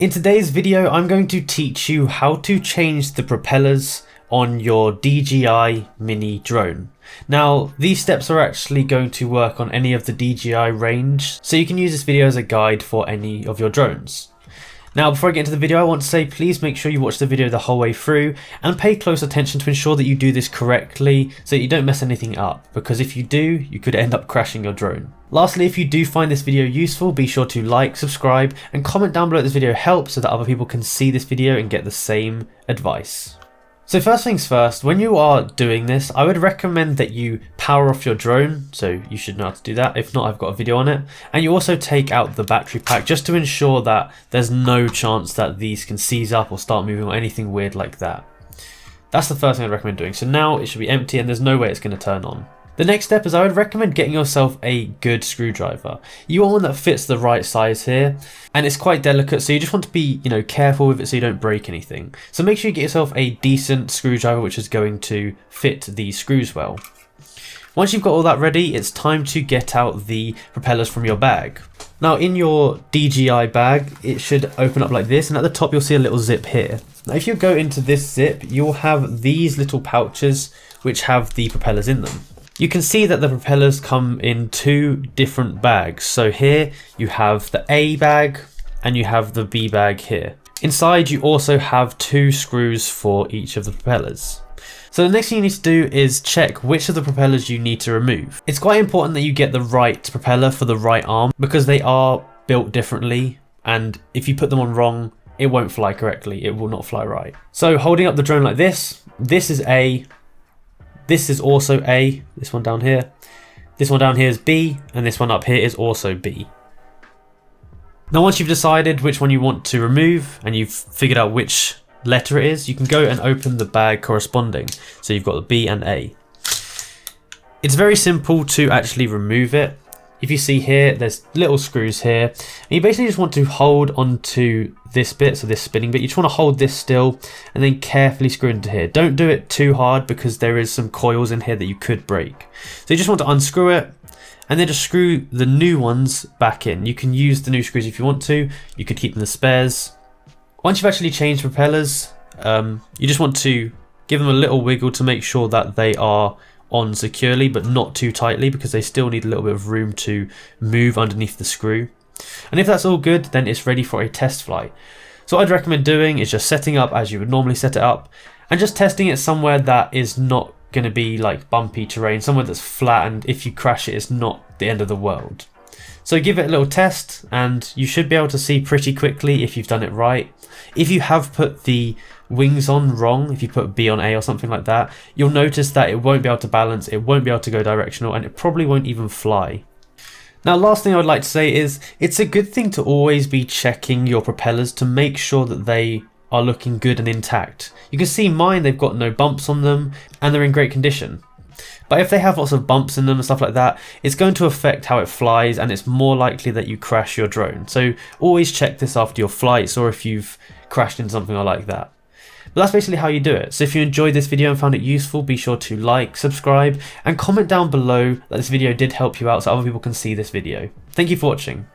In today's video, I'm going to teach you how to change the propellers on your DJI mini drone. Now, these steps are actually going to work on any of the DJI range, so you can use this video as a guide for any of your drones. Now, before I get into the video, I want to say please make sure you watch the video the whole way through and pay close attention to ensure that you do this correctly so that you don't mess anything up, because if you do, you could end up crashing your drone. Lastly, if you do find this video useful, be sure to like, subscribe and comment down below if this video helps so that other people can see this video and get the same advice. So first things first, when you are doing this, I would recommend that you power off your drone, so you should know how to do that. If not, I've got a video on it. And you also take out the battery pack just to ensure that there's no chance that these can seize up or start moving or anything weird like that. That's the first thing I'd recommend doing. So now it should be empty and there's no way it's going to turn on. The next step is I would recommend getting yourself a good screwdriver. You want one that fits the right size here, and it's quite delicate, so you just want to be, careful with it so you don't break anything. So make sure you get yourself a decent screwdriver which is going to fit the screws well. Once you've got all that ready, it's time to get out the propellers from your bag. Now in your DJI bag, it should open up like this, and at the top you'll see a little zip here. Now if you go into this zip, you'll have these little pouches which have the propellers in them. You can see that the propellers come in two different bags. So here you have the A bag and you have the B bag here. Inside you also have two screws for each of the propellers. So the next thing you need to do is check which of the propellers you need to remove. It's quite important that you get the right propeller for the right arm because they are built differently, and if you put them on wrong, it won't fly correctly. It will not fly right. So holding up the drone like this is A. This is also A, this one down here. This one down here is B, and this one up here is also B. Now once you've decided which one you want to remove, and you've figured out which letter it is, you can go and open the bag corresponding. So you've got the B and A. It's very simple to actually remove it. If you see here, there's little screws here, and you basically just want to hold onto this bit, so this spinning bit. You just want to hold this still and then carefully screw into here. Don't do it too hard because there is some coils in here that you could break. So you just want to unscrew it and then just screw the new ones back in. You can use the new screws if you want to. You could keep them as spares. Once you've actually changed propellers, you just want to give them a little wiggle to make sure that they are on securely but not too tightly, because they still need a little bit of room to move underneath the screw. And if that's all good, then it's ready for a test flight. So what I'd recommend doing is just setting up as you would normally set it up and just testing it somewhere that is not going to be like bumpy terrain, somewhere that's flat, and if you crash it, it's not the end of the world. So give it a little test and you should be able to see pretty quickly if you've done it right. If you have put the wings on wrong, if you put B on A or something like that, you'll notice that it won't be able to balance, it won't be able to go directional, and it probably won't even fly. Now last thing I would like to say is it's a good thing to always be checking your propellers to make sure that they are looking good and intact. You can see mine, they've got no bumps on them and they're in great condition. But if they have lots of bumps in them and stuff like that, it's going to affect how it flies, and it's more likely that you crash your drone. So always check this after your flights, or if you've crashed into something or like that. But that's basically how you do it. So if you enjoyed this video and found it useful, be sure to like, subscribe and comment down below that this video did help you out so other people can see this video. Thank you for watching.